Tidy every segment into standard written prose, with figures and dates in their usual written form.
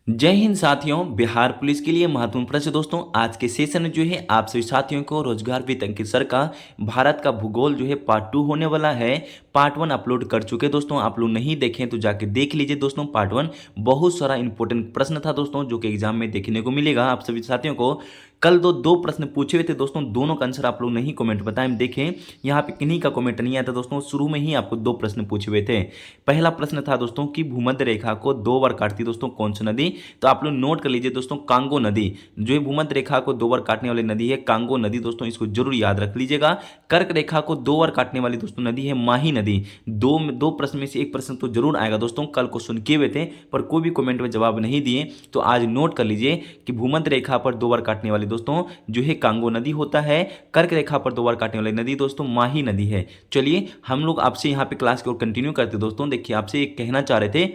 जय हिंद साथियों। बिहार पुलिस के लिए महत्वपूर्ण प्रश्न दोस्तों। आज के सेशन में जो है आप सभी साथियों को रोजगार वित्त अंकित सर का भारत का भूगोल जो है पार्ट 2 होने वाला है। पार्ट 1 अपलोड कर चुके दोस्तों, आप लोग नहीं देखें तो जाके देख लीजिए दोस्तों। पार्ट 1 बहुत सारा इंपॉर्टेंट प्रश्न था दोस्तों जो कि एग्जाम में देखने को मिलेगा आप सभी साथियों को। कल दो दो प्रश्न पूछे हुए थे दोस्तों, दोनों का आंसर आप लोग नहीं कमेंट बताएं। देखें यहाँ पे किन्हीं का कमेंट नहीं आया था दोस्तों। शुरू में ही आपको दो प्रश्न पूछे हुए थे। पहला प्रश्न था दोस्तों कि भूमध्य रेखा को दो बार काटती दोस्तों कौन सी नदी। तो आप लोग नोट कर लीजिए दोस्तों, कांगो नदी जो है भूमध्य रेखा को दो बार काटने वाली नदी है, कांगो नदी दोस्तों, इसको जरूर याद रख लीजिएगा। कर्क रेखा को दो बार काटने वाली दोस्तों नदी है माही नदी। दो दो प्रश्न में से एक प्रश्न तो जरूर आएगा दोस्तों। कल क्वेश्चन किए हुए थे पर कोई भी कमेंट में जवाब नहीं दिए, तो आज नोट कर लीजिए कि भूमध्य रेखा पर दो बार काटने वाली दोस्तों जो है कांगो नदी होता है। कर्क रेखा पर दो बार काटने वाली नदी दोस्तों माही नदी है। चलिए हम लोग आपसे यहाँ पे क्लास की ओर कंटिन्यू करते दोस्तों। देखिए आपसे एक कहना चाह रहे थे,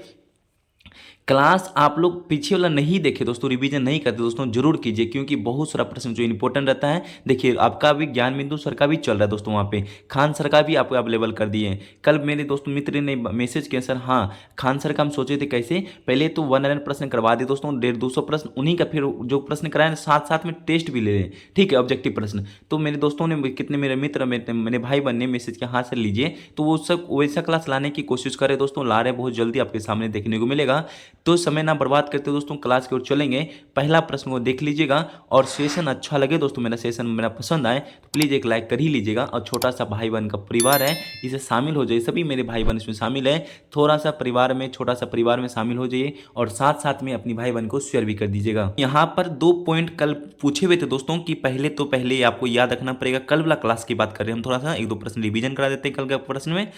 क्लास आप लोग पीछे वाला नहीं देखे दोस्तों, रिवीजन नहीं करते दोस्तों, जरूर कीजिए क्योंकि बहुत सारा प्रश्न जो इंपॉर्टेंट रहता है। देखिए आपका भी ज्ञान बिंदु सर का भी चल रहा है दोस्तों, वहाँ पे खान सर का भी आपको अवेलेबल कर दिए हैं। कल मेरे दोस्तों मित्र ने मैसेज किया, सर हाँ खान सर का हम सोचे थे कैसे, पहले तो 100 प्रश्न करवा दिए दोस्तों, 150-200 प्रश्न उन्हीं का, फिर जो प्रश्न कराए साथ साथ में टेस्ट भी ले लें, ठीक है, ऑब्जेक्टिव प्रश्न। तो मेरे दोस्तों ने कितने मेरे मित्र मेरे भाई बहन ने मैसेज किया हाँ सर लीजिए, तो वो सब वैसा क्लास लाने की कोशिश करे दोस्तों, ला रहे बहुत जल्दी आपके सामने देखने को मिलेगा। तो समय ना बर्बाद करते दोस्तों, क्लास की ओर चलेंगे। पहला प्रश्न को देख लीजिएगा और सेशन अच्छा लगे दोस्तों, मेरा सेशन मेरा पसंद आए तो प्लीज़ एक लाइक कर ही लीजिएगा। और छोटा सा भाई बहन का परिवार है, इसे शामिल हो जाइए, सभी मेरे भाई बहन इसमें शामिल है। थोड़ा सा परिवार में, छोटा सा परिवार में शामिल हो जाइए और साथ साथ में अपनी भाई बहन को शेयर भी कर दीजिएगा। यहाँ पर दो पॉइंट कल पूछे हुए थे दोस्तों कि पहले आपको याद रखना पड़ेगा। कल वाला क्लास की बात कर रहे हैं हम, थोड़ा सा एक दो प्रश्न रिवीजन करा देते हैं कल के प्रश्न में।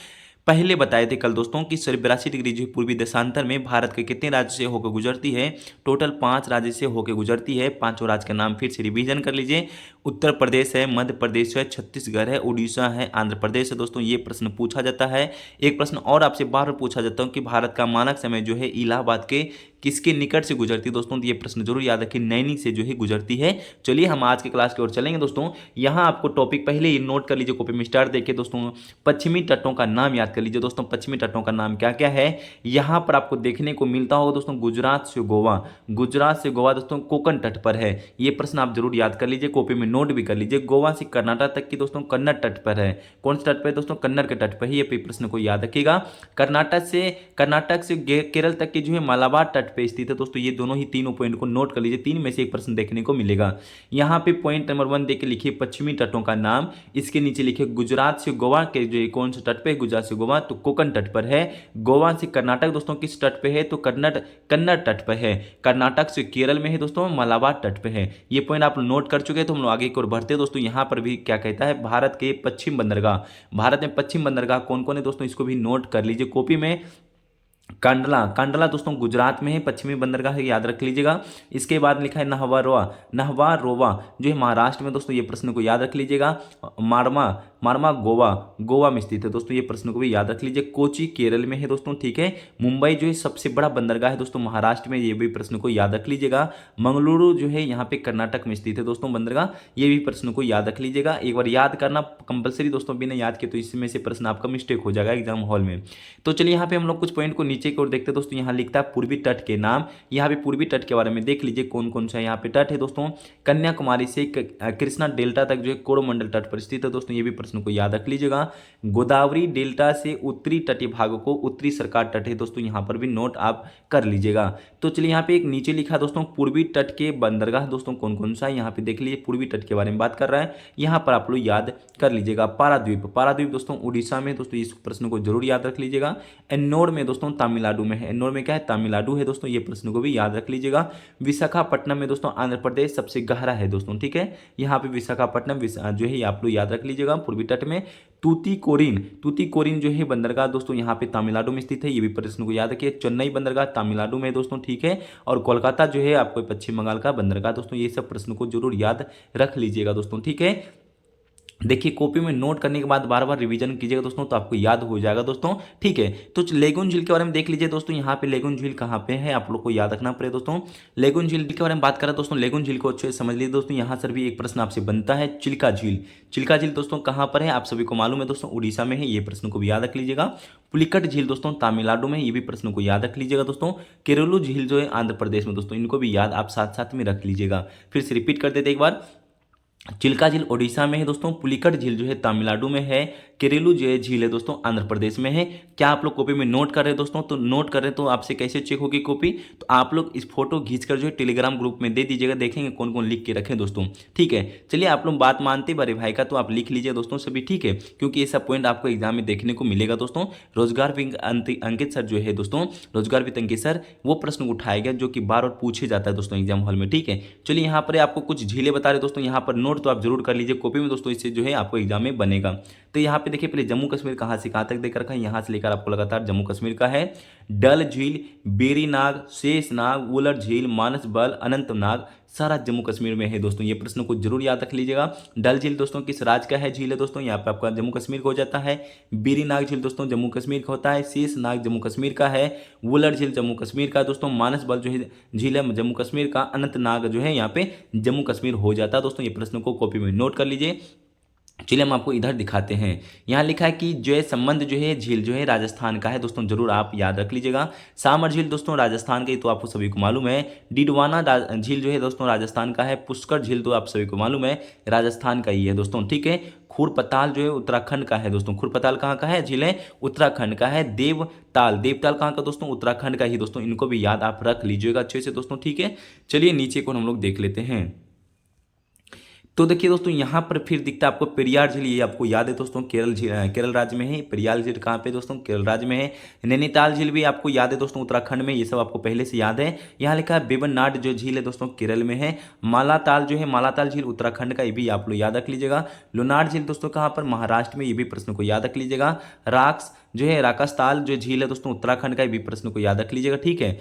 पहले बताए थे कल दोस्तों कि 82 डिग्री जो पूर्वी देशांतर में भारत के कितने राज्य से होकर गुजरती है। टोटल 5 राज्य से होकर गुजरती है। पांचों राज्य का नाम फिर से रिवीजन कर लीजिए। उत्तर प्रदेश है, मध्य प्रदेश है, छत्तीसगढ़ है, उड़ीसा है, आंध्र प्रदेश है दोस्तों, ये प्रश्न पूछा जाता है। एक प्रश्न और आपसे बार बार पूछा जाता है कि भारत का मानक समय जो है इलाहाबाद के किसके निकट से गुजरती है दोस्तों, तो ये प्रश्न जरूर याद रखिए, नैनी से जो है गुजरती है। चलिए हम आज के क्लास की ओर चलेंगे दोस्तों। यहाँ आपको टॉपिक पहले ही नोट कर लीजिए कॉपी में, स्टार्ट देखिए दोस्तों। पश्चिमी तटों का नाम याद कर लीजिए दोस्तों, पश्चिमी तटों का नाम क्या क्या है। यहाँ पर आपको देखने को मिलता होगा दोस्तों, गुजरात से गोवा, गुजरात से गोवा दोस्तों कोकण तट पर है। ये प्रश्न आप जरूर याद कर लीजिए, कॉपी में नोट भी कर लीजिए। गोवा से कर्नाटक तक की दोस्तों कन्नड़ तट पर है। कौन से तट पर है दोस्तों, कन्नड़ के तट पर है। ये प्रश्न को याद रखिएगा। कर्नाटक से केरल तक की जो है मालाबार तट पर स्थित है दोस्तों। ये दोनों ही तीनों पॉइंट को नोट कर लीजिए, तीन में से एक प्रश्न देखने को मिलेगा। यहाँ पे पॉइंट नंबर 1 देख के लिखिए पश्चिमी तटों का नाम, इसके नीचे लिखिए गुजरात से गोवा के जो कौन से तट पे, गुजरात से गोवा तो कोकण तट पर है। गोवा से कर्नाटक दोस्तों किस तट पे है, तो कन्नड़ तट पर है। कर्नाटक से केरल में है दोस्तों, मालाबार तट पे है। ये पॉइंट आप नोट कर चुके हैं, तो हम लोग आगे की ओर बढ़ते हैं दोस्तों। यहाँ पर भी क्या कहता है, भारत के पश्चिम बंदरगाह, भारत में पश्चिम बंदरगाह कौन कौन है दोस्तों, इसको भी नोट कर लीजिए कॉपी में। कांडला, कांडला दोस्तों गुजरात में है, पश्चिमी बंदरगाह है, याद रख लीजिएगा। इसके बाद लिखा है नहवारोवा, नहवारोवा जो है महाराष्ट्र में दोस्तों, ये प्रश्न को याद रख लीजिएगा। मारमा, मारमा गोवा, गोवा में स्थित है दोस्तों, ये प्रश्न को भी याद रख लीजिए। कोची केरल में है दोस्तों, ठीक है। मुंबई जो है सबसे बड़ा बंदरगाह है दोस्तों महाराष्ट्र में, ये भी प्रश्न को याद रख लीजिएगा। मंगलुरु जो है यहाँ पे कर्नाटक में स्थित है दोस्तों बंदरगाह, ये भी प्रश्न को याद रख लीजिएगा। एक बार याद करना कंपलसरी दोस्तों, बिना याद किए तो इसमें से प्रश्न आपका मिस्टेक हो जाएगा एग्जाम हॉल में। तो चलिए यहाँ पे हम लोग कुछ पॉइंट को नीचे की ओर देखते हैं दोस्तों। यहाँ लिखता है पूर्वी तट के नाम, यहाँ पे पूर्वी तट के बारे में देख लीजिए कौन कौन सा यहाँ पे तट है दोस्तों। कन्याकुमारी से कृष्णा डेल्टा तक जो है कोरोमंडल तट पर स्थित है दोस्तों, ये भी प्रश्न को याद रख लीजिएगा। गोदावरी डेल्टा से उत्तरी तटीय भागों को उत्तरी सरकार तट है दोस्तों, यहाँ पर भी नोट आप कर लीजिएगा। तो चलिए यहाँ पे एक नीचे लिखा दोस्तों पूर्वी तट के बंदरगाह दोस्तों कौन कौन सा, यहाँ पे देख लीजिए पूर्वी तट के बारे में बात कर रहा है, यहाँ पर आप लोग याद कर लीजिएगा। पाराद्वीप, पाराद्वीप दोस्तों उड़ीसा में दोस्तों, इस प्रश्न को जरूर याद रख लीजिएगा। एन्नोर में दोस्तों तमिलनाडु में है, एन्नोर में क्या है, तमिलनाडु है दोस्तों, ये प्रश्न को भी याद रख लीजिएगा। विशाखापट्टनम में दोस्तों आंध्र प्रदेश सबसे गहरा है दोस्तों, ठीक है। यहाँ पे विशाखापट्टनम जो है आप लोग याद रख लीजिएगा पूर्वी तट में। तूतीकोरिन, तूतीकोरिन जो है बंदरगाह दोस्तों यहाँ पे तमिलनाडु में स्थित है, ये भी प्रश्न को याद रखिए। चेन्नई बंदरगाह तमिलनाडु में दोस्तों, ठीक है। और कोलकाता जो है आपको पश्चिम बंगाल का बंदरगाह दोस्तों, ये सब प्रश्न को जरूर याद रख लीजिएगा दोस्तों, ठीक है। देखिए कॉपी में नोट करने के बाद बार बार रिवीजन कीजिएगा दोस्तों, तो आपको याद हो जाएगा दोस्तों। ठीक है, तो लेगुन झील के बारे में देख लीजिए दोस्तों। यहाँ पे लेगुन झील कहाँ पे है, आप लोग को याद रखना पड़ेगा दोस्तों। लेगुन झील के बारे में बात करें दोस्तों, लेगुन झील को अच्छे से समझ लीजिए दोस्तों। यहाँ सर भी एक प्रश्न आपसे बनता है, चिल्का झील। चिल्का झील दोस्तों कहाँ पर है, आप सभी को मालूम है दोस्तों, उड़ीसा में है। ये प्रश्न को भी याद रख लीजिएगा। पुलिकट झील दोस्तों तमिलनाडु में, ये भी प्रश्न को याद रख लीजिएगा दोस्तों। केरलू झील जो है आंध्र प्रदेश में दोस्तों, इनको भी याद आप साथ साथ में रख लीजिएगा। फिर से रिपीट कर देते एक बार। चिल्का झील ओडिशा में है दोस्तों, पुलिकट झील जो है तमिलनाडु में है, केरेलू जो है झील है दोस्तों आंध्र प्रदेश में है। क्या आप लोग कॉपी में नोट कर रहे हैं दोस्तों, तो नोट कर रहे हैं तो आपसे कैसे चेक होगी कॉपी, तो आप लोग इस फोटो खींचकर जो है टेलीग्राम ग्रुप में दे दीजिएगा, देखेंगे कौन कौन लिख के रखें दोस्तों। ठीक है, चलिए आप लोग बात मानते बड़े भाई का, तो आप लिख लीजिए दोस्तों सभी। ठीक है, क्योंकि ये सब पॉइंट आपको एग्जाम में देखने को मिलेगा दोस्तों। रोजगार विंग अंकित सर जो है दोस्तों, रोजगार वित्त अंकित सर, वो प्रश्न उठाया गया जो कि बार बार पूछे जाता है दोस्तों एग्जाम हॉल में। ठीक है, चलिए यहाँ पर आपको कुछ झीलें बता रहे दोस्तों, यहाँ पर नोट तो आप जरूर कर लीजिए कॉपी में दोस्तों, इससे जो है आपको एग्जाम में बनेगा। तो यहाँ पे देखिए पहले जम्मू कश्मीर कहाँ से कहाँ तक देकर रखा है, यहाँ से लेकर आपको लगातार जम्मू कश्मीर का है। डल झील, बेरीनाग, शेषनाग, वुलर झील, मानस बल, अनंतनाग, सारा जम्मू कश्मीर में है दोस्तों। ये प्रश्न को जरूर याद रख लीजिएगा। डल झील दोस्तों किस राज्य का है झील है दोस्तों, यहाँ पे आपका जम्मू कश्मीर का हो जाता है। बेरीनाग झील दोस्तों जम्मू कश्मीर का होता है। शेषनाग जम्मू कश्मीर का है। वुलर झील जम्मू कश्मीर का दोस्तों। मानस बल जो है झील है जम्मू कश्मीर का। अनंतनाग जो है यहाँ पे जम्मू कश्मीर हो जाता है दोस्तों। ये प्रश्न को कॉपी में नोट कर लीजिए। चलिए हम आपको इधर दिखाते हैं। यहाँ लिखा है कि जो है संबंध जो है झील जो है राजस्थान का है दोस्तों, जरूर आप याद रख लीजिएगा। सामर झील दोस्तों राजस्थान का, तो आपको सभी को मालूम है। डिडवाना झील जो है दोस्तों राजस्थान का है। पुष्कर झील तो आप सभी को मालूम है राजस्थान का ही है दोस्तों। ठीक है, खुरपताल जो है उत्तराखंड का है दोस्तों। खुरपताल कहाँ का है झील है, उत्तराखंड का है। देवताल, देवताल कहाँ का दोस्तों, उत्तराखंड का ही दोस्तों। इनको भी याद आप रख लीजिएगा अच्छे से दोस्तों। ठीक है, चलिए नीचे को हम लोग देख लेते हैं। तो देखिए दोस्तों यहाँ पर फिर दिखता है आपको पेरियार झील, ये आपको याद है दोस्तों केरल झील, केरल राज्य में है। पेरियार झील कहाँ पे दोस्तों, केरल राज्य में है। नैनीताल झील भी आपको याद है दोस्तों उत्तराखंड में, ये सब आपको पहले से याद है। यहाँ लिखा है बेबनाड जो झील है दोस्तों केरल में है। मालाताल जो है, मालाताल झील उत्तराखंड का, ये भी आप लोग याद रख लीजिएगा। लोनार झील दोस्तों कहाँ पर, महाराष्ट्र में, ये भी प्रश्न को याद रख लीजिएगा। राक्स जो है, राकसताल जो झील है दोस्तों उत्तराखंड का, ये भी प्रश्न को याद रख लीजिएगा। ठीक है,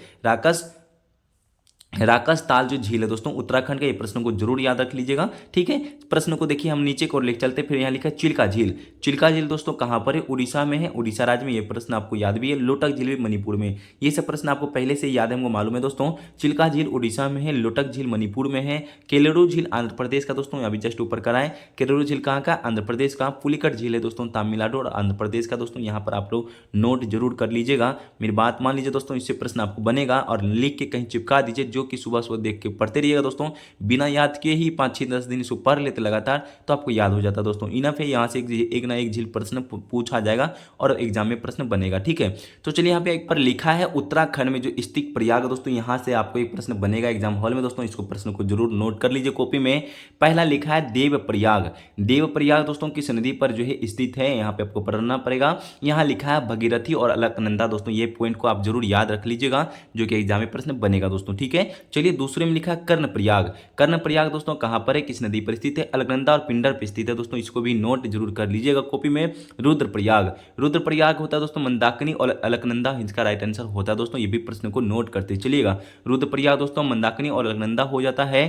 राकस ताल जो झील है दोस्तों उत्तराखंड का, ये प्रश्न को जरूर याद रख लीजिएगा। ठीक है, प्रश्न को देखिए हम नीचे को लेकर चलते। फिर यहाँ लिखा है चिल्का झील। चिल्का झील दोस्तों कहाँ पर है, उड़ीसा में है, उड़ीसा राज्य में। ये प्रश्न आपको याद भी है। लोटक झील भी मणिपुर में। ये सब प्रश्न आपको पहले से याद है, हमको मालूम है दोस्तों। चिल्का झील उड़ीसा में है, लोटक झील मणिपुर में है। केलरू झील आंध्र प्रदेश का दोस्तों, अभी जस्ट ऊपर कराए। केलरू झील कहाँ का, आंध्र प्रदेश का। पुलिकट झील है दोस्तों तमिलनाडु और आंध्र प्रदेश का दोस्तों। यहाँ पर आप लोग नोट जरूर कर लीजिएगा, मेरी बात मान लीजिए दोस्तों, इससे प्रश्न आपको बनेगा। और लिख के कहीं चिपका दीजिए, जो कि सुबह सुबह देख के पढ़ते रहिएगा दोस्तों। बिना याद किए ही 5-6-10 दिन इसको पढ़ लेते लगातार, तो आपको याद हो जाता है दोस्तों। इनफ है, यहाँ से एक ना एक झील प्रश्न पूछा जाएगा और एग्जाम में प्रश्न बनेगा। ठीक है, तो चलिए यहाँ पे एक पर लिखा है उत्तराखंड में जो स्थित प्रयाग दोस्तों, यहाँ से आपको एक प्रश्न बनेगा एग्जाम हॉल में दोस्तों। इसको प्रश्न को जरूर नोट कर लीजिए कॉपी में। पहला लिखा है देवप्रयाग। देवप्रयाग दोस्तों किस नदी पर जो है स्थित है, यहाँ पे आपको पढ़ना पड़ेगा। यहाँ लिखा है भगीरथी और अलकनंदा दोस्तों। ये पॉइंट को आप जरूर याद रख लीजिएगा, जो कि एग्जाम में प्रश्न बनेगा दोस्तों। ठीक है, चलिए दूसरे में लिखा कर्णप्रयाग। कर्णप्रयाग दोस्तों कहां पर है, किस नदी पर स्थित है, अलकनंदा और पिंडर पर स्थित है दोस्तों। इसको भी नोट जरूर कर लीजिएगा कॉपी में। रुद्रप्रयाग, रुद्रप्रयाग होता है दोस्तों मंदाकिनी और अलकनंदा, इसका राइट आंसर होता है दोस्तों। ये भी प्रश्न को नोट करते चलिएगा। रुद्रप्रयाग दोस्तों मंदाकिनी और अलकनंदा हो जाता है।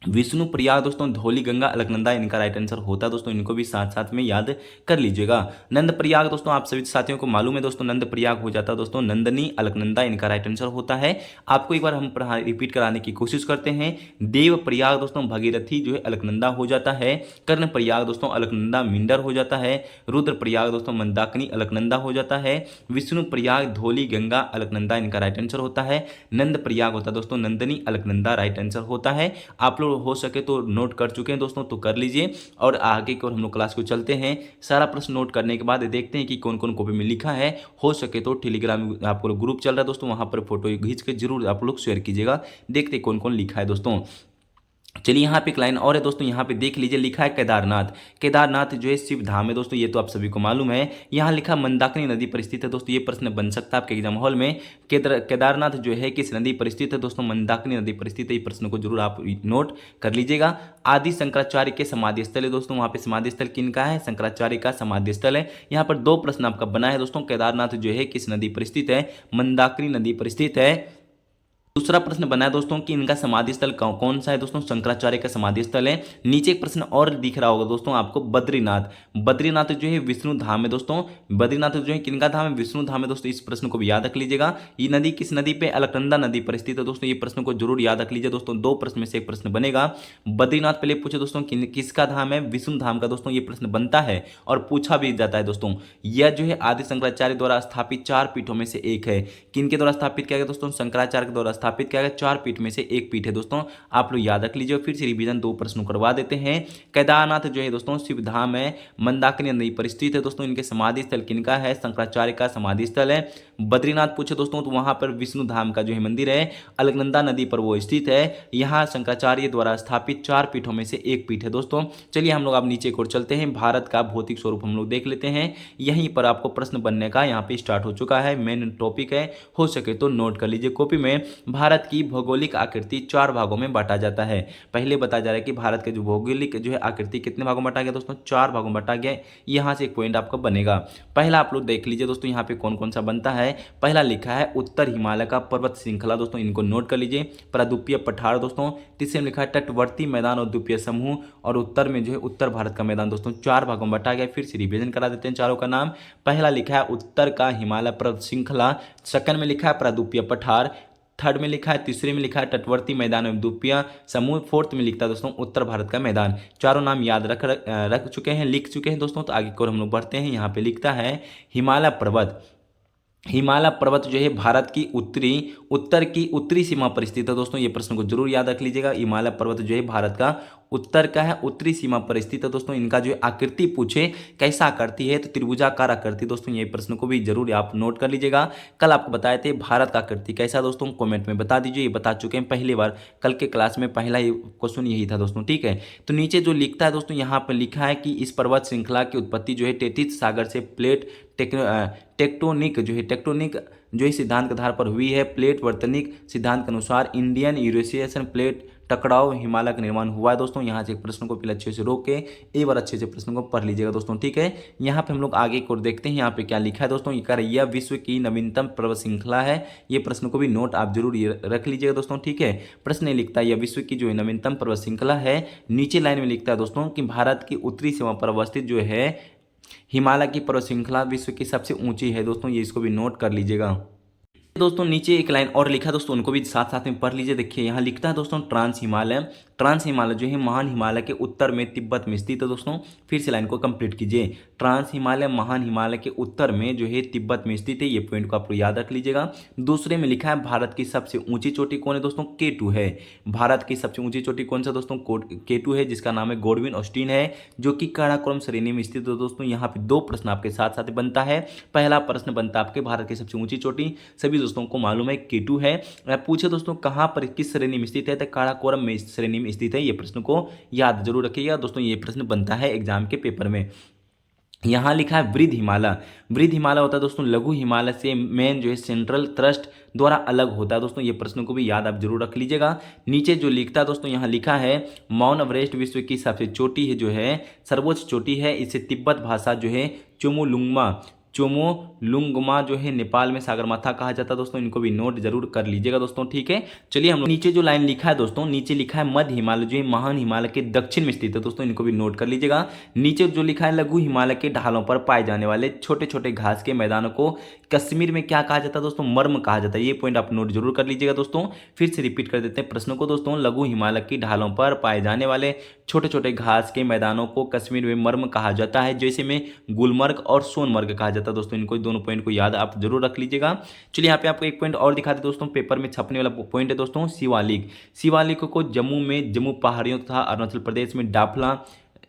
विष्णु प्रयाग दोस्तों धौली गंगा अलकनंदा, इनका राइट आंसर होता है दोस्तों। इनको भी साथ साथ में याद कर लीजिएगा। नंद प्रयाग दोस्तों आप सभी साथियों को मालूम है दोस्तों, नंद प्रयाग हो जाता है दोस्तों नंदनी अलकनंदा, इनका राइट आंसर होता है। आपको एक बार हम रिपीट कराने की कोशिश करते हैं। देव प्रयाग दोस्तों भगीरथी जो है अलकनंदा हो जाता है। कर्ण प्रयाग दोस्तों अलकनंदा मिंडर हो जाता है। रुद्र प्रयाग दोस्तों मंदाकिनी अलकनंदा हो जाता है। विष्णु प्रयाग धौली गंगा अलकनंदा, इनका राइट आंसर होता है। नंद प्रयाग होता है दोस्तों नंदनी अलकनंदा, राइट आंसर होता है। आप लोग हो सके तो नोट कर चुके हैं दोस्तों, तो कर लीजिए। और आगे की ओर हम लोग क्लास को चलते हैं। सारा प्रश्न नोट करने के बाद देखते हैं कि कौन कौन कॉपी में लिखा है। हो सके तो टेलीग्राम आपको ग्रुप चल रहा है दोस्तों, वहां पर फोटो खींच के जरूर आप लोग शेयर कीजिएगा। देखते हैं कौन कौन लिखा है दोस्तों। चलिए यहाँ पे एक लाइन और है दोस्तों, यहाँ पे देख लीजिए लिखा है केदारनाथ। केदारनाथ जो है शिव धाम है दोस्तों, ये तो आप सभी को मालूम है। यहाँ लिखा मंदाकिनी नदी पर स्थित है दोस्तों। ये प्रश्न बन सकता है आपके एग्जाम हॉल में। केदारनाथ जो है किस नदी पर स्थित है दोस्तों, मंदाकिनी नदी पर स्थित है। ये प्रश्न को जरूर आप नोट कर लीजिएगा। आदि शंकराचार्य के समाधि स्थल है दोस्तों, वहाँ पे समाधि स्थल किनका है, शंकराचार्य का समाधि स्थल है। यहाँ पर दो प्रश्न आपका बना है दोस्तों। केदारनाथ जो है किस नदी पर स्थित है, मंदाकिनी नदी पर स्थित है। दूसरा प्रश्न बना है दोस्तों कि इनका समाधि स्थल कौन सा है दोस्तों, शंकराचार्य का समाधि स्थल है। नीचे एक प्रश्न और दिख रहा होगा दोस्तों आपको, बद्रीनाथ। बद्रीनाथ जो है विष्णु धाम है दोस्तों, बद्रीनाथ जो है किनका धाम है, विष्णु धाम है दोस्तों। इस प्रश्न को भी याद रख लीजिएगा। ये नदी किस नदी पे, अलकनंदा नदी पर स्थित है दोस्तों। ये प्रश्न को जरूर याद रख लीजिए दोस्तों, दो प्रश्न में से एक प्रश्न बनेगा। बद्रीनाथ पहले पूछे दोस्तों किसका धाम है, विष्णु धाम का दोस्तों। ये प्रश्न बनता है और पूछा भी जाता है दोस्तों। यह जो है आदि शंकराचार्य द्वारा स्थापित 4 पीठों में से एक है। किनके द्वारा स्थापित किया गया दोस्तों, शंकराचार्य के द्वारा स्थापित किया गया 4 पीठ में से एक पीठ है दोस्तों। आप लोग याद रख लीजिए। फिर से रिवीजन 2 प्रश्नों करवा देते हैं। केदारनाथ जो है दोस्तों शिव धाम है, मंदाकिनी नदी पर स्थित है दोस्तों। इनके समाधि स्थल किनका है, शंकराचार्य का समाधि स्थल है। बद्रीनाथ पूछे दोस्तों तो वहां पर विष्णु धाम का जो है मंदिर है, अलकनंदा नदी पर वो स्थित है। यहाँ शंकराचार्य द्वारा स्थापित 4 पीठों में से एक पीठ है दोस्तों। चलिए हम लोग अब नीचे की ओर चलते हैं। भारत का भौतिक स्वरूप हम लोग देख लेते हैं। यहीं पर आपको प्रश्न बनने का यहाँ पे स्टार्ट हो चुका है, मेन टॉपिक है, हो सके तो नोट कर लीजिए कॉपी में। भारत की भौगोलिक आकृति 4 भागों में बांटा जाता है। पहले बताया जा रहा है कि भारत के जो भौगोलिक जो है आकृति कितने भागों में बांटा गया दोस्तों, 4 भागों में बांटा गया। यहाँ से एक पॉइंट आपका बनेगा। पहला आप लोग देख लीजिए दोस्तों, यहाँ पे कौन कौन सा बनता है। पहला लिखा है उत्तर हिमालय का पर्वत श्रृंखला दोस्तों, इनको नोट कर लीजिए। प्रायद्वीपीय पठार दोस्तों। तीसरे में लिखा है तटवर्ती मैदान और द्वीपीय समूह, और उत्तर में जो है उत्तर भारत का मैदान दोस्तों। 4 भागों में बांटा गया। फिर से रिविजन करा देते हैं चारों का नाम। पहला लिखा है उत्तर का हिमालय पर्वत श्रृंखला, सेकंड में लिखा है प्रायद्वीपीय पठार, थर्ड में लिखा है, तीसरे में लिखा है तटवर्ती मैदान एवं द्वीपीय समूह, फोर्थ में लिखता है दोस्तों उत्तर भारत का मैदान। चारों नाम याद रख चुके हैं, लिख चुके हैं दोस्तों। तो आगे की ओर हम लोग बढ़ते हैं। यहाँ पे लिखता है हिमालय पर्वत। हिमालय पर्वत जो है भारत की उत्तर की उत्तरी सीमा पर स्थित है दोस्तों। ये प्रश्न को जरूर याद रख लीजिएगा। हिमालय पर्वत जो है भारत का उत्तर का है, उत्तरी सीमा पर स्थित है दोस्तों। इनका जो आकृति पूछे कैसा आकृति है तो त्रिभुजाकार आकृति दोस्तों। ये प्रश्न को भी जरूर आप नोट कर लीजिएगा। कल आपको बताए थे भारत का आकृति कैसा दोस्तों, कमेंट में बता दीजिए। ये बता चुके हैं पहली बार, कल के क्लास में पहला ही क्वेश्चन यही था दोस्तों, ठीक है। तो नीचे जो लिखता है दोस्तों, यहाँ पर लिखा है कि इस पर्वत श्रृंखला की उत्पत्ति जो है टेथिस सागर से प्लेट टेक्टोनिक जो इस सिद्धांत के आधार पर हुई है। प्लेट वर्तनिक सिद्धांत के अनुसार इंडियन यूरेशियन प्लेट टकराव हिमालय का निर्माण हुआ है दोस्तों। यहाँ से प्रश्नों को पहले अच्छे से रोक के एक बार अच्छे से प्रश्नों को पढ़ लीजिएगा दोस्तों, ठीक है। यहाँ पे हम लोग आगे को देखते हैं। यहाँ पे क्या लिखा है दोस्तों, यह विश्व की नवीनतम पर्वत श्रृंखला है। ये प्रश्न को भी नोट आप जरूर रख लीजिएगा दोस्तों, ठीक है। प्रश्न ये लिखता है यह विश्व की जो है नवीनतम पर्वत श्रृंखला है। नीचे लाइन में लिखता है दोस्तों कि भारत की उत्तरी सीमा पर अवस्थित जो है हिमालय की पर्वत श्रृंखला विश्व की सबसे ऊंची है दोस्तों। ये इसको भी नोट कर लीजिएगा दोस्तों। नीचे एक लाइन और लिखा है दोस्तों, उनको भी साथ साथ में पढ़ लीजिए। देखिए यहाँ लिखता है दोस्तों ट्रांस हिमालय। ट्रांस हिमालय जो है महान हिमालय के उत्तर में तिब्बत में स्थित है दोस्तों। फिर से लाइन को कंप्लीट कीजिए। ट्रांस हिमालय महान हिमालय के उत्तर में जो है तिब्बत में स्थित है। ये पॉइंट को आप लोग याद रख लीजिएगा। दूसरे में लिखा है भारत की सबसे ऊंची चोटी कौन है दोस्तों, K2 है। भारत की सबसे ऊंची चोटी कौन सा दोस्तों, K2 है, जिसका नाम है गोडविन ऑस्टिन है, जो कि काराकोरम श्रेणी में स्थित है दोस्तों। यहाँ पे 2 प्रश्न आपके साथ साथ बनता है। पहला प्रश्न बनता है आपके भारत की सबसे ऊंची चोटी सभी दोस्तों को मालूम है K2 है। पूछे दोस्तों कहां पर किस श्रेणी में स्थित है, तो काराकोरम में श्रेणी में स्थित है। ये प्रश्न को याद जरूर रखिएगा दोस्तों। ये प्रश्न बनता है एग्जाम के पेपर में। यहाँ लिखा है वृद्ध हिमालय। वृद्ध हिमालय होता है दोस्तों लघु हिमालय से मेन जो है सेंट्रल थ्रस्ट द्वारा अलग होता है दोस्तों। ये प्रश्न को भी याद आप जरूर रख लीजिएगा। नीचे जो लिखता है दोस्तों, यहाँ लिखा है माउंट एवरेस्ट विश्व की सबसे चोटी है, जो है सर्वोच्च चोटी है। इसे तिब्बत भाषा जो है चोमोलुंगमा जो है नेपाल में सागरमाथा कहा जाता है दोस्तों। इनको भी नोट जरूर कर लीजिएगा दोस्तों, ठीक है। चलिए हम नीचे जो लाइन लिखा है दोस्तों, नीचे लिखा है मध्य हिमालय जो है महान हिमालय के दक्षिण में स्थित है दोस्तों। इनको भी नोट कर लीजिएगा। नीचे जो लिखा है लघु हिमालय के ढालों पर पाए जाने वाले छोटे छोटे घास के मैदानों को कश्मीर में क्या कहा जाता है दोस्तों, मर्म कहा जाता है। ये पॉइंट आप नोट जरूर कर लीजिएगा दोस्तों। फिर से रिपीट कर देते हैं प्रश्नों को दोस्तों। लघु हिमालय की ढालों पर पाए जाने वाले छोटे छोटे घास के मैदानों को कश्मीर में मर्म कहा जाता है, जैसे में गुलमर्ग और सोनमर्ग कहा जाता है दोस्तों। इनको दोनों पॉइंट को याद आप जरूर रख लीजिएगा। चलिए यहाँ पे आपको एक पॉइंट और दिखा दे दोस्तों, पेपर में छपने वाला पॉइंट है दोस्तों, शिवालिक। शिवालिक को जम्मू पहाड़ियों तथा अरुणाचल प्रदेश में डाफला,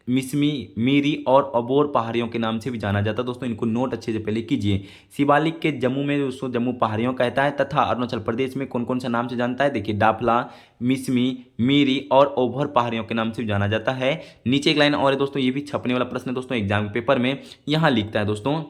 मिसमी, मीरी और अबोर पहाड़ियों के नाम से भी जाना जाता है दोस्तों। इनको नोट अच्छे से पहले कीजिए। शिवालिक के जम्मू में उसको जम्मू पहाड़ियों कहता है, तथा अरुणाचल प्रदेश में कौन कौन सा नाम से जानता है, देखिए डाफला, मिसमी, मीरी और ओभर पहाड़ियों के नाम से भी जाना जाता है। नीचे एक लाइन और है दोस्तों, ये भी छपने वाला प्रश्न है दोस्तों एग्जाम के पेपर में। यहाँ लिखता है दोस्तों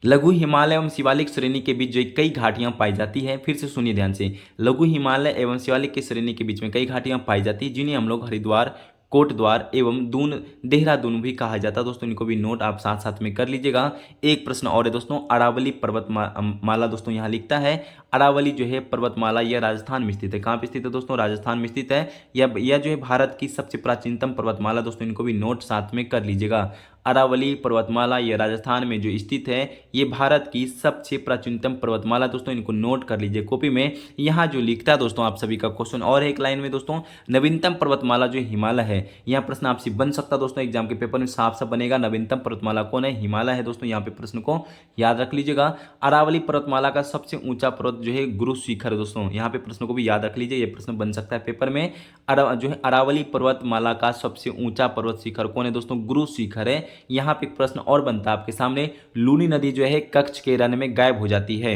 लघु हिमालय एवं शिवालिक श्रेणी के बीच जो कई घाटियां पाई जाती है। फिर से सुनिए ध्यान से, लघु हिमालय एवं शिवालिक की श्रेणी के बीच में कई घाटियां पाई जाती है, जिन्हें हम लोग हरिद्वार, कोट द्वार एवं दून देहरादून भी कहा जाता है दोस्तों। इनको भी नोट आप साथ साथ में कर लीजिएगा। एक प्रश्न और है दोस्तों, अरावली पर्वतमाला दोस्तों यहाँ लिखता है अरावली जो है पर्वतमाला यह राजस्थान में स्थित है। कहाँ पे स्थित है दोस्तों? राजस्थान में स्थित है। यह जो है भारत की सबसे प्राचीनतम पर्वतमाला दोस्तों, इनको भी नोट साथ में कर लीजिएगा। अरावली पर्वतमाला ये राजस्थान में जो स्थित है, ये भारत की सबसे प्राचीनतम पर्वतमाला दोस्तों, इनको नोट कर लीजिए कॉपी में। यहाँ जो लिखता है दोस्तों आप सभी का क्वेश्चन और एक लाइन में दोस्तों, नवीनतम पर्वतमाला जो हिमालय है। यहाँ प्रश्न आपसे बन सकता है दोस्तों, एग्जाम के पेपर में साफ साफ बनेगा। नवीनतम पर्वतमाला कौन है? हिमालय है दोस्तों। यहाँ पे प्रश्न को याद रख लीजिएगा। अरावली पर्वतमाला का सबसे ऊंचा पर्वत जो है गुरु शिखर है दोस्तों। यहाँ पे प्रश्न को भी याद रख लीजिए, ये प्रश्न बन सकता है पेपर में। जो है अरावली पर्वतमाला का सबसे ऊंचा पर्वत शिखर कौन है दोस्तों? गुरु शिखर है। यहाँ पे एक प्रश्न और बनता है आपके सामने, लूनी नदी जो है कच्छ के रण में गायब हो जाती है।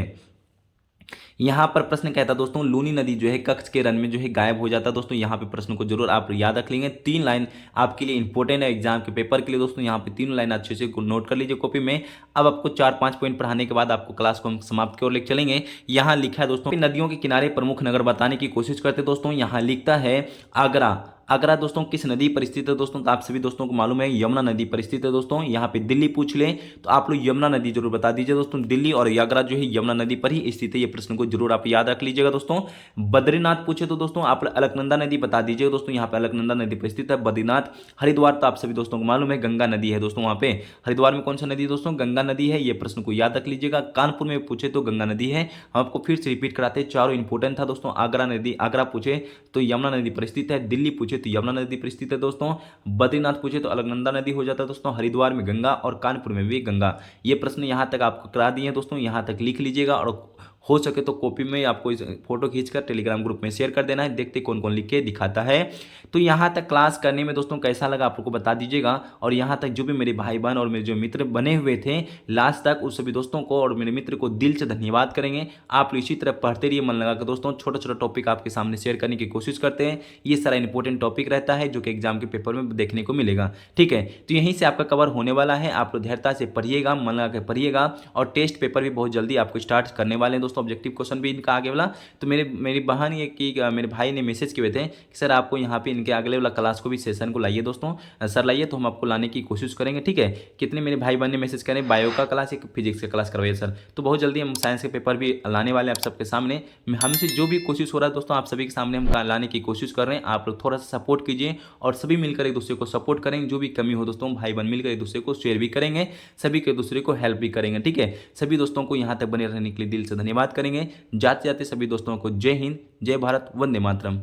यहाँ पर प्रश्न कहता है दोस्तों, लूनी नदी जो है कच्छ के रण में जो है गायब हो जाता है दोस्तों। यहाँ पे प्रश्न को जरूर आप याद रख लेंगे। 3 लाइन आपके लिए इंपॉर्टेंट है एग्जाम के पेपर के लिए दोस्तों। यहाँ पे 3 लाइन अच्छे से नोट कर लीजिए कॉपी में। अब आपको 4-5 पॉइंट पढ़ाने के बाद आपको क्लास को हम समाप्त की ओर लेकर चलेंगे। यहाँ लिखा है दोस्तों, नदियों के किनारे प्रमुख नगर बताने की कोशिश करते दोस्तों। यहाँ लिखता है आगरा। आगरा दोस्तों किस नदी पर स्थित है दोस्तों? तो आप सभी दोस्तों को मालूम है यमुना नदी पर स्थित है दोस्तों। यहाँ पे दिल्ली पूछ ले तो आप लोग यमुना नदी जरूर बता दीजिए दोस्तों। दिल्ली और आगरा जो है यमुना नदी पर ही स्थित है। ये प्रश्न को जरूर आप याद रख लीजिएगा दोस्तों। बद्रीनाथ पूछे तो दोस्तों आप अलकनंदा नदी बता दीजिएगा दोस्तों। यहाँ पे अलकनंदा नदी पर स्थित है बद्रीनाथ। हरिद्वार तो आप सभी दोस्तों को मालूम है गंगा नदी है दोस्तों। वहाँ पे हरिद्वार में कौन सा नदी दोस्तों? गंगा नदी है। ये प्रश्न को याद रख लीजिएगा। कानपुर में पूछे तो गंगा नदी है। हम आपको फिर से रिपीट कराते हैं, चारों इंपॉर्टेंट था दोस्तों। आगरा नदी, आगरा पूछे तो यमुना नदी पर स्थित है। दिल्ली पूछे तो यमुना नदी पर स्थित है दोस्तों। बद्रीनाथ पूछे तो अलकनंदा नदी हो जाता है दोस्तों। हरिद्वार में गंगा और कानपुर में भी गंगा। ये प्रश्न यहां तक आपको करा दिए दोस्तों। यहां तक लिख लीजिएगा और हो सके तो कॉपी में आपको इस फोटो खींचकर टेलीग्राम ग्रुप में शेयर कर देना है। देखते कौन कौन लिख के दिखाता है। तो यहाँ तक क्लास करने में दोस्तों कैसा लगा आप लोग को बता दीजिएगा। और यहाँ तक जो भी मेरे भाई बहन और मेरे जो मित्र बने हुए थे लास्ट तक, उस सभी दोस्तों को और मेरे मित्र को दिल से धन्यवाद करेंगे। आप इसी तरह पढ़ते रहिए मन लगा कर दोस्तों। छोटा छोटा टॉपिक आपके सामने शेयर करने की कोशिश करते हैं। ये सारा इंपॉर्टेंट टॉपिक रहता है जो कि एग्जाम के पेपर में देखने को मिलेगा। ठीक है, तो यहीं से आपका कवर होने वाला है। आप लोग धैर्यता से पढ़िएगा, मन लगा कर पढ़िएगा। और टेस्ट पेपर भी बहुत जल्दी आपको स्टार्ट करने वाले हैं दोस्तों। ऑब्जेक्टिव क्वेश्चन भी इनका आगे वाला। तो मेरी बहन ये कि मेरे भाई ने मैसेज किए थे कि सर आपको यहाँ पे इनके अगले वाला क्लास को भी सेशन को लाइए दोस्तों। सर लाइए तो हम आपको लाने की कोशिश करेंगे। ठीक है, कितने मेरे भाई बहन ने मैसेज करें बायो का क्लास या फिजिक्स का क्लास करवाइए सर। तो बहुत जल्दी हम साइंस के पेपर भी लाने वाले हैं आप सबके सामने। हमसे जो भी कोशिश हो रहा है दोस्तों आप सभी के सामने हम लाने की कोशिश कर रहे हैं। आप लोग थोड़ा सा सपोर्ट कीजिए और सभी मिलकर एक दूसरे को सपोर्ट करेंगे। जो भी कमी हो दोस्तों भाई बहन मिलकर एक दूसरे को शेयर भी करेंगे, सभी के दूसरे को हेल्प भी करेंगे। ठीक है, सभी दोस्तों को यहाँ तक बने रहने के लिए दिल से धन्यवाद करेंगे। जाते जाते सभी दोस्तों को जय हिंद, जय भारत, वंदे मातरम।